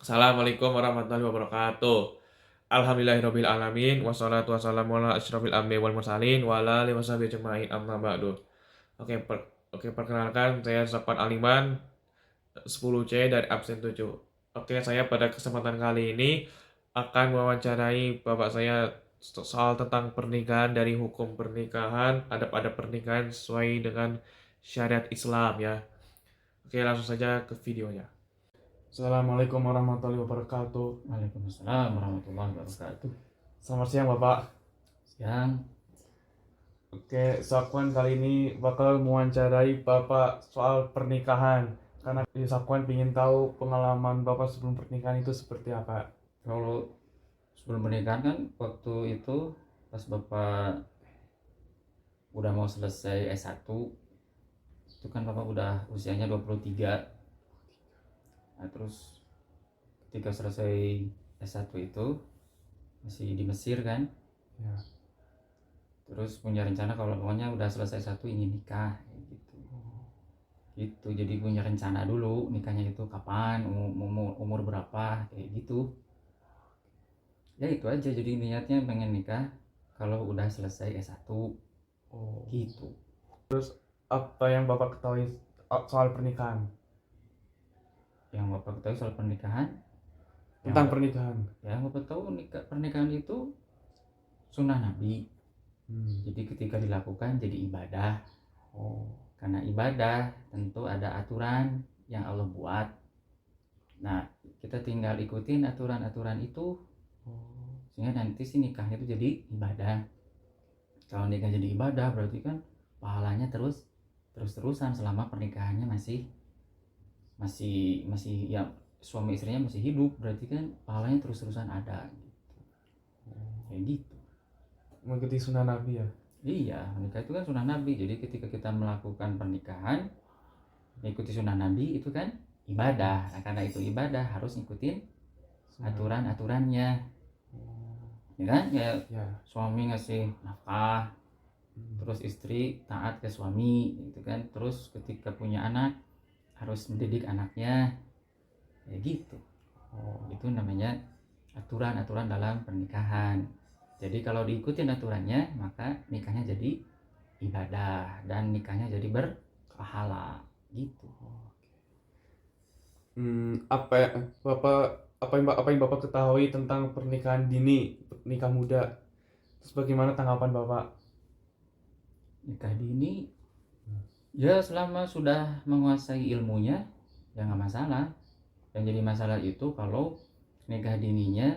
Assalamualaikum warahmatullahi wabarakatuh. Alhamdulillahirabbil alamin wassalatu wassalamu ala asyrofil anbiya'i wal mursalin wa ala alihi washabihi ajmain amma ba'du. Oke, perkenalkan saya Safwan Aliman 10C dari absen 7. Oke, saya pada kesempatan kali ini akan mewawancarai bapak saya soal tentang pernikahan dari hukum pernikahan, adab-adab pernikahan sesuai dengan syariat Islam ya. Oke, langsung saja ke videonya. Assalamualaikum warahmatullahi wabarakatuh. Waalaikumsalam warahmatullahi wabarakatuh. Selamat siang Bapak. Siang. Oke, Sakwan kali ini bakal mewawancarai Bapak soal pernikahan. Karena Sakwan ingin tahu pengalaman Bapak sebelum pernikahan itu seperti apa. Kalau sebelum pernikahan kan waktu itu pas Bapak udah mau selesai S1, itu kan Bapak udah usianya 23. Nah, terus ketika selesai S1 itu masih di Mesir kan. Ya. Terus punya rencana kalau pokoknya udah selesai S1 ingin nikah gitu. Gitu. Jadi punya rencana dulu nikahnya itu kapan, umur berapa kayak gitu. Ya itu aja, jadi niatnya pengen nikah kalau udah selesai S1 gitu. Apa yang Bapak ketahui soal pernikahan? Yang Bapak tahu soal pernikahan? Tentang pernikahan. Ya, Bapak tahu pernikahan itu sunnah Nabi. Jadi ketika dilakukan jadi ibadah. Karena ibadah tentu ada aturan yang Allah buat. Nah, kita tinggal ikutin aturan-aturan itu sehingga nanti si nikahnya itu jadi ibadah. Kalau nikah jadi ibadah berarti kan pahalanya terus-terusan selama pernikahannya masih ya, suami istrinya masih hidup, berarti kan pahalanya terus-terusan ada gitu. Kayak gitu. Mengikuti sunnah Nabi ya? Iya, nikah itu kan sunnah Nabi. Jadi ketika kita melakukan pernikahan mengikuti sunnah Nabi itu kan ibadah. Nah, karena itu ibadah harus ngikutin aturan-aturannya. Ya kan? Ya. Suami ngasih nafkah, terus istri taat ke suami gitu kan. Terus ketika punya anak harus mendidik anaknya, ya gitu. Itu namanya aturan-aturan dalam pernikahan. Jadi kalau diikutin aturannya maka nikahnya jadi ibadah dan nikahnya jadi berpahala gitu. Apa yang Bapak ketahui tentang pernikahan dini, nikah muda? Terus bagaimana tanggapan Bapak? Nikah dini ya selama sudah menguasai ilmunya ya nggak masalah. Yang jadi masalah itu kalau nikah dininya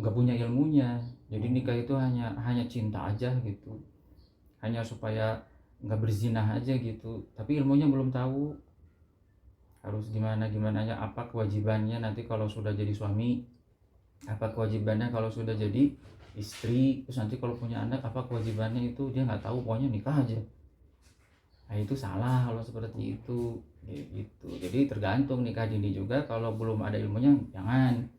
nggak punya ilmunya. Jadi nikah itu hanya cinta aja gitu, hanya supaya nggak berzinah aja gitu, tapi ilmunya belum tahu harus gimana ya, apa kewajibannya nanti kalau sudah jadi suami, apa kewajibannya kalau sudah jadi istri, terus nanti kalau punya anak apa kewajibannya, itu dia nggak tahu, pokoknya nikah aja. Nah itu salah kalau seperti itu gitu. Jadi tergantung nikah dini juga, kalau belum ada ilmunya jangan.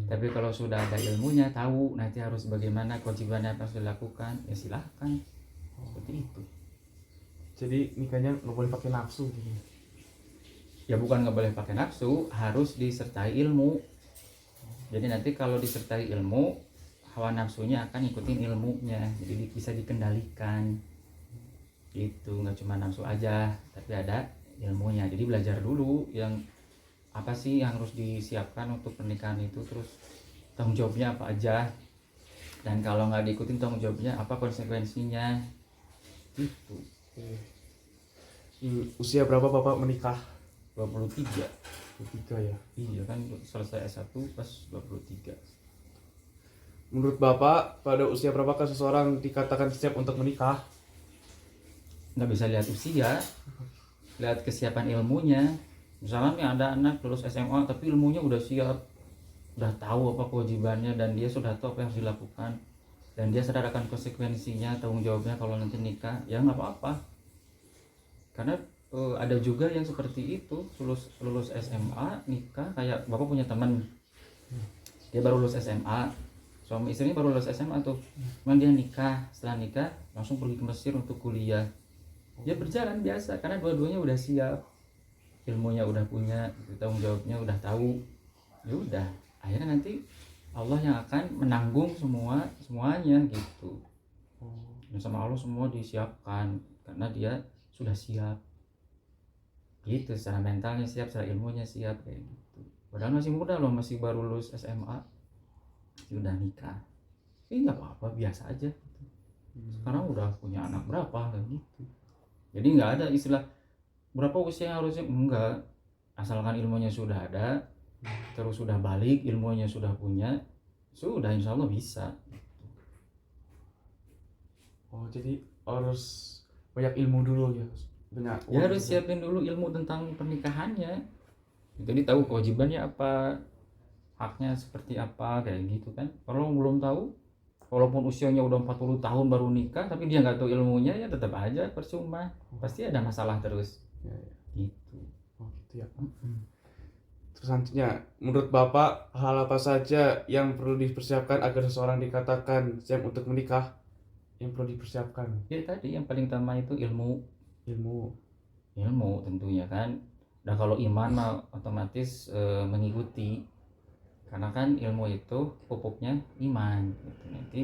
Tapi kalau sudah ada ilmunya, tahu nanti harus bagaimana, kewajibannya apa harus dilakukan, ya silahkan. Seperti itu. Jadi nikahnya nggak boleh pakai nafsu gitu? Ya bukan nggak boleh pakai nafsu, harus disertai ilmu. Jadi nanti kalau disertai ilmu, hawa nafsunya akan ngikutin ilmunya, jadi bisa dikendalikan gitu. Nggak cuma nafsu aja, tapi ada ilmunya. Jadi belajar dulu yang apa sih yang harus disiapkan untuk pernikahan itu, terus tanggung jawabnya apa aja, dan kalau nggak diikutin tanggung jawabnya apa konsekuensinya gitu. Usia berapa Bapak menikah? 23. 23 ya? Iya kan, selesai S1 pas 23. Menurut Bapak, pada usia berapakah seseorang dikatakan siap untuk menikah? Nggak bisa lihat usia, lihat kesiapan ilmunya. Misalnya nih ada anak lulus SMA tapi ilmunya udah siap, udah tahu apa kewajibannya, dan dia sudah tahu apa yang harus dilakukan, dan dia sadar akan konsekuensinya, tanggung jawabnya kalau nanti nikah, ya nggak apa-apa. Karena ada juga yang seperti itu, lulus SMA nikah. Kayak bapak punya teman, dia baru lulus SMA, suami istrinya baru lulus SMA tuh, cuman dia nikah, setelah nikah langsung pergi ke Mesir untuk kuliah. Ya berjalan biasa karena dua-duanya udah siap. ilmunya udah punya, gitu, tanggung jawabnya udah tahu, ya udah akhirnya nanti Allah yang akan menanggung semuanya gitu. Dan sama Allah semua disiapkan karena dia sudah siap gitu, secara mentalnya siap, secara ilmunya siap kayak gitu. Padahal masih muda loh, masih baru lulus SMA udah nikah. Ini nggak apa-apa, biasa aja gitu. Sekarang udah punya anak berapa kayak gitu. Jadi nggak ada istilah berapa usia yang harusnya, enggak, asalkan ilmunya sudah ada, terus sudah balik, ilmunya sudah punya, sudah insya Allah bisa. Oh, jadi harus banyak ilmu dulu ya. Banyak Ya harus juga. siapin dulu ilmu tentang pernikahannya, jadi tahu kewajibannya apa, haknya seperti apa kayak gitu kan. Kalau belum tahu, walaupun usianya udah 40 tahun baru nikah tapi dia nggak tahu ilmunya, ya tetap aja percuma, pasti ada masalah terus Ya, ya. gitu. Oh, gitu ya. Terus selanjutnya, menurut Bapak, hal apa saja yang perlu dipersiapkan agar seseorang dikatakan siap untuk menikah? Yang perlu dipersiapkan? Ya tadi yang paling utama itu ilmu Ilmu. tentunya kan. Nah kalau iman mah otomatis mengikuti, karena kan ilmu itu pupuknya iman gitu. Nanti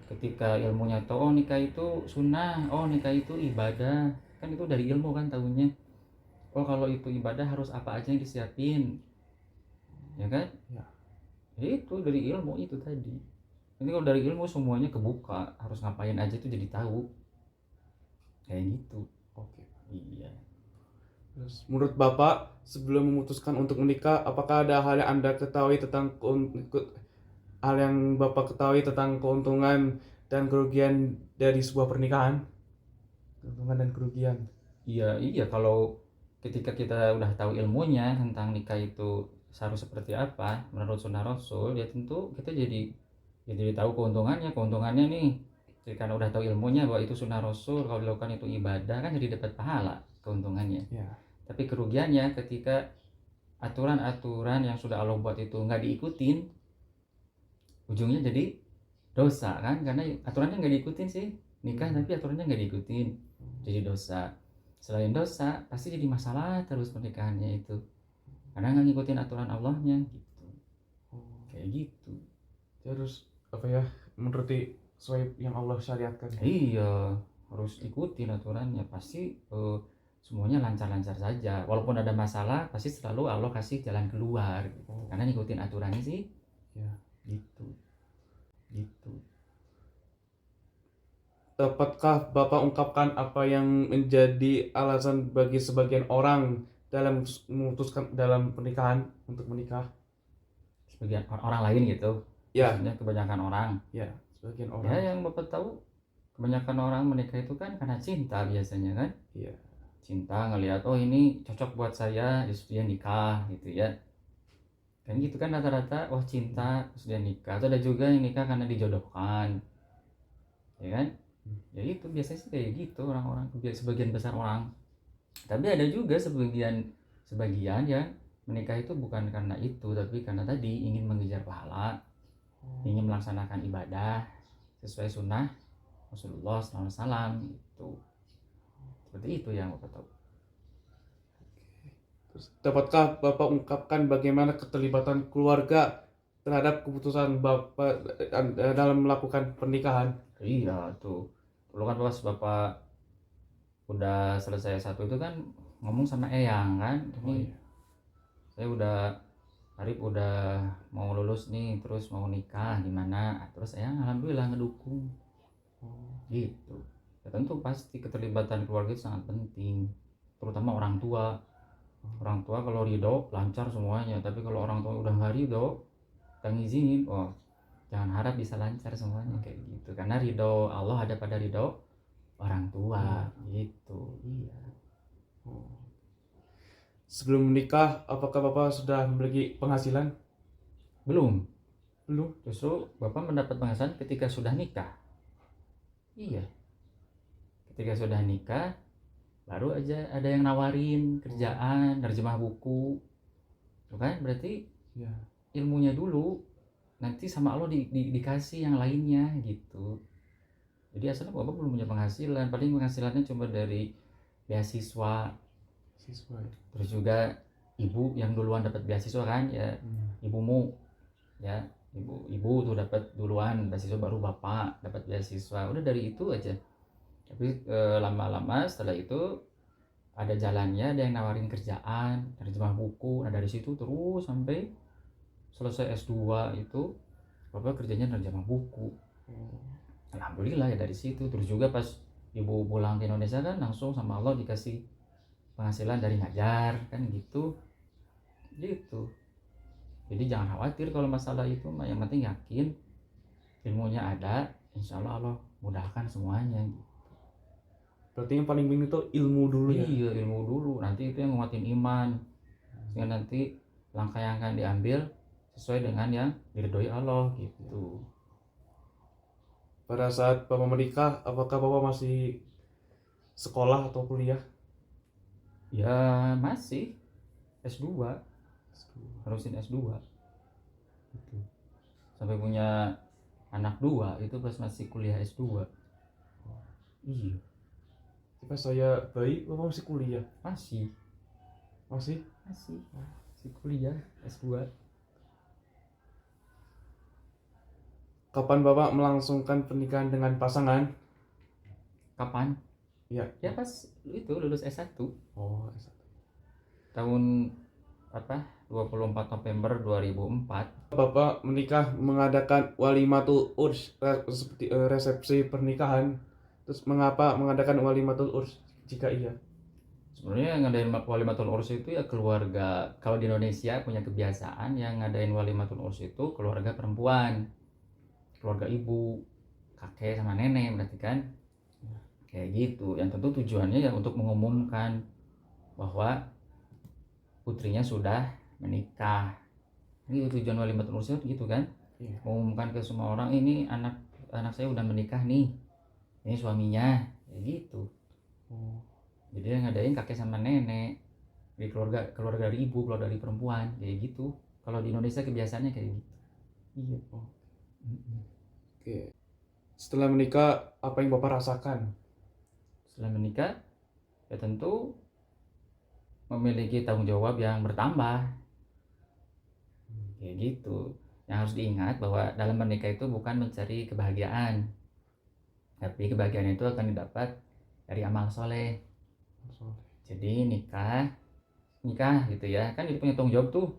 ketika ilmunya tahu, oh nikah itu sunnah, oh nikah itu ibadah, kan itu dari ilmu kan tahunya. Oh kalau itu ibadah harus apa aja yang disiapin, ya kan? Ya. Ya itu dari ilmu itu tadi. Nanti kalau dari ilmu semuanya kebuka, harus ngapain aja itu jadi tahu kayak gitu. Oke. Iya. Terus, menurut Bapak, sebelum memutuskan untuk menikah, apakah ada hal yang Anda ketahui tentang hal yang Bapak ketahui tentang keuntungan dan kerugian dari sebuah pernikahan? Keuntungan dan kerugian. Iya, kalau ketika kita udah tahu ilmunya tentang nikah itu harus seperti apa menurut sunnah Rasul, ya tentu kita jadi tahu keuntungannya nih. Jadi karena udah tahu ilmunya bahwa itu sunnah Rasul, kalau dilakukan itu ibadah, kan jadi dapat pahala, keuntungannya. Ya. Tapi kerugiannya ketika aturan-aturan yang sudah Allah buat itu nggak diikutin, ujungnya jadi dosa kan, karena aturannya nggak diikutin sih, nikah tapi aturannya nggak diikutin, jadi dosa. Selain dosa pasti jadi masalah terus pernikahannya itu, karena nggak ngikutin aturan Allahnya gitu, kayak gitu. Terus apa ya, menuruti sesuai yang Allah syariatkan. Iya, harus ikutin aturannya, pasti semuanya lancar-lancar saja. Walaupun ada masalah pasti selalu Allah kasih jalan keluar gitu. Karena ngikutin aturannya sih Ya. gitu. Dapatkah Bapak ungkapkan apa yang menjadi alasan bagi sebagian orang dalam memutuskan dalam pernikahan untuk menikah? Sebagian orang lain gitu, Ya, maksudnya kebanyakan orang. ya, sebagian Ya orang. yang Bapak tahu, kebanyakan orang menikah itu kan karena cinta biasanya kan. Iya. Cinta, ngelihat oh ini cocok buat saya, terus dia nikah gitu ya. Kan gitu kan rata-rata, oh cinta terus dia nikah. Atau ada juga yang nikah karena dijodohkan, ya kan. Ya itu biasanya sih kayak gitu orang-orang, sebagian besar orang. Tapi ada juga sebagian yang menikah itu bukan karena itu, tapi karena tadi ingin mengejar pahala, ingin melaksanakan ibadah sesuai sunnah Rasulullah SAW gitu. Seperti itu yang Bapak tahu. Terus, dapatkah Bapak ungkapkan bagaimana keterlibatan keluarga terhadap keputusan Bapak dalam melakukan pernikahan? Iya tuh, dulu kan pas Bapak udah selesai satu itu kan ngomong sama Eyang kan, ini saya Arif udah mau lulus nih, terus mau nikah gimana. Terus Eyang alhamdulillah ngedukung gitu. Ya tentu pasti keterlibatan keluarga itu sangat penting, terutama orang tua. Orang tua kalau ridho lancar semuanya, tapi kalau orang tua udah nggak ridho, tak ngizinin, oh jangan harap bisa lancar semuanya kayak gitu. Karena ridho Allah ada pada ridho orang tua gitu. Iya. Sebelum menikah, apakah Bapak sudah memiliki penghasilan? Belum, Belum. justru Bapak mendapat penghasilan ketika sudah nikah. Iya, ketika sudah nikah baru aja ada yang nawarin kerjaan, nerjemah buku, tuh kan berarti Ya. ilmunya dulu, nanti sama Allah dikasih yang lainnya gitu. Jadi asalnya Bapak belum punya penghasilan, paling penghasilannya cuma dari beasiswa Siswa ya. Terus juga ibu yang duluan dapat beasiswa kan ya, ibumu ya, ibu tuh dapat duluan beasiswa, baru bapak dapat beasiswa, udah dari itu aja. Tapi lama-lama setelah itu ada jalannya, ada yang nawarin kerjaan terjemah buku. Nah dari situ terus sampai selesai S2 itu bapak kerjanya nerjemah buku. Alhamdulillah ya dari situ. Terus juga pas ibu pulang ke Indonesia kan langsung sama Allah dikasih penghasilan dari ngajar kan gitu. Jadi jangan khawatir kalau masalah itu mah, yang penting yakin ilmunya ada, insya Allah Allah mudahkan semuanya. Berarti yang paling penting itu ilmu dulu ya. Iya, ilmu dulu, nanti itu yang nguatin iman, sehingga nanti langkah yang akan diambil sesuai dengan yang diridhoi Allah gitu. Pada saat Bapak menikah, apakah Bapak masih sekolah atau kuliah? Ya masih S2, harusin S2 gitu. Sampai punya anak 2 itu pas masih kuliah S2. Iya, Pas saya bayi, Bapak masih kuliah? masih Masih? kuliah S2. Kapan Bapak melangsungkan pernikahan dengan pasangan? Kapan? Ya. Ya pas itu lulus S1 Oh, S1. tahun 24 November 2004. Bapak menikah mengadakan walimatul urs, seperti resepsi pernikahan. Terus mengapa mengadakan walimatul urs jika iya? Sebenarnya yang ngadain walimatul urs itu ya keluarga, kalau di Indonesia punya kebiasaan yang ngadain walimatul urs itu keluarga perempuan, keluarga ibu, kakek sama nenek berarti kan, kayak gitu. Yang tentu tujuannya ya untuk mengumumkan bahwa putrinya sudah menikah. Ini tujuan walimatul urs gitu kan, mengumumkan ke semua orang, ini anak saya udah menikah nih, ini suaminya, kayak gitu. Jadi yang ngadain kakek sama nenek, di keluarga dari ibu, keluarga dari perempuan, kayak gitu. Kalau di Indonesia kebiasaannya kayak gitu. Iya. Oke. Setelah menikah, apa yang Bapak rasakan? Setelah menikah ya tentu memiliki tanggung jawab yang bertambah, kayak gitu. Yang harus diingat bahwa dalam menikah itu bukan mencari kebahagiaan, tapi kebahagiaan itu akan didapat dari amal soleh. Jadi nikah gitu ya kan, itu punya tanggung jawab tuh,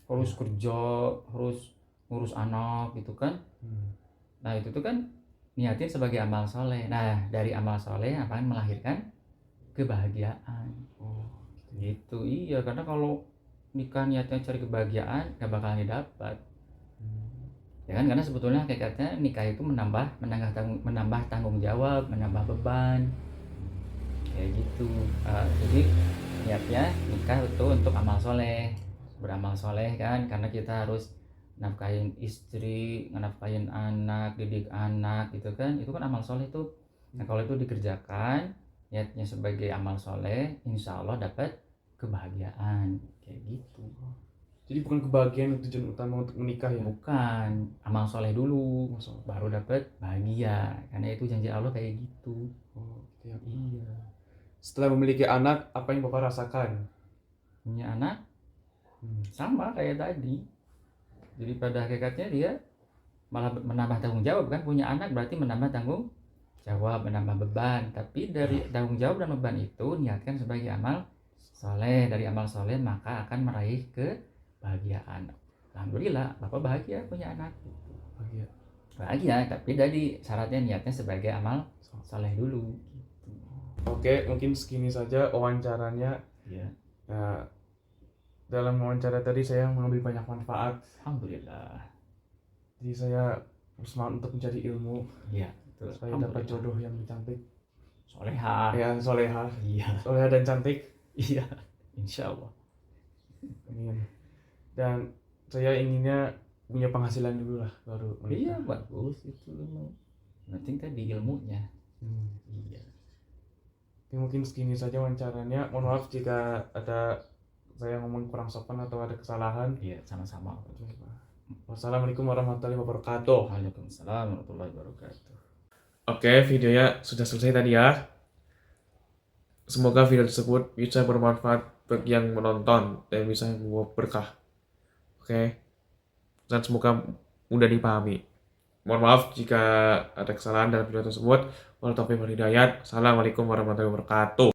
harus kerja, harus ngurus anak gitu kan. Nah itu tuh kan niatin sebagai amal soleh. Nah dari amal soleh akan melahirkan kebahagiaan. Gitu. Iya, karena kalau nikah niatnya cari kebahagiaan gak bakalan didapat. Ya kan, karena sebetulnya hakikatnya nikah itu menambah tanggung jawab, menambah beban, kayak gitu. Jadi niatnya nikah itu untuk amal soleh, beramal soleh kan, karena kita harus nafkahin istri, nafkahin anak, didik anak gitu kan, itu kan amal soleh tuh. Nah kalau itu dikerjakan niatnya sebagai amal soleh, insya Allah dapat kebahagiaan, kayak gitu. Jadi bukan kebahagiaan tujuan utama untuk menikah ya? Bukan, amal soleh dulu, baru dapat bahagia, karena itu janji Allah kayak gitu. Ya. Iya. Setelah memiliki anak, apa yang Bapak rasakan? Punya anak sama kayak tadi. Jadi pada hakikatnya dia malah menambah tanggung jawab kan, punya anak berarti menambah tanggung jawab, menambah beban. Tapi dari tanggung jawab dan beban itu niatkan sebagai amal soleh. Dari amal soleh maka akan meraih kebahagiaan. Alhamdulillah Bapak bahagia punya anak. Bahagia, tapi dari syaratnya niatnya sebagai amal soleh dulu. Oke, mungkin segini saja wawancaranya. Ya. Nah, dalam wawancara tadi saya mengambil banyak manfaat. Alhamdulillah. Jadi saya semangat untuk mencari ilmu. Iya. Supaya dapat jodoh yang cantik. Soleha. Ya, soleha. Iya. Soleha dan cantik. Iya. Insya Allah. Amin. Dan saya inginnya punya penghasilan dulu lah baru menikah. Iya, bagus itu memang. Penting tadi ilmunya. Iya. Oke, mungkin segini saja wawancaranya. Mohon maaf jika ada saya ngomong kurang sopan atau ada kesalahan. Iya, sama-sama. Wassalamualaikum warahmatullahi wabarakatuh. Waalaikumsalam warahmatullahi wabarakatuh. Oke, videonya sudah selesai tadi ya. Semoga video tersebut bisa bermanfaat bagi yang menonton dan bisa membawa berkah. Oke, dan semoga mudah dipahami. Mohon maaf jika ada kesalahan dalam video tersebut. Wallahualam taufiq wal hidayah. Assalamualaikum warahmatullahi wabarakatuh.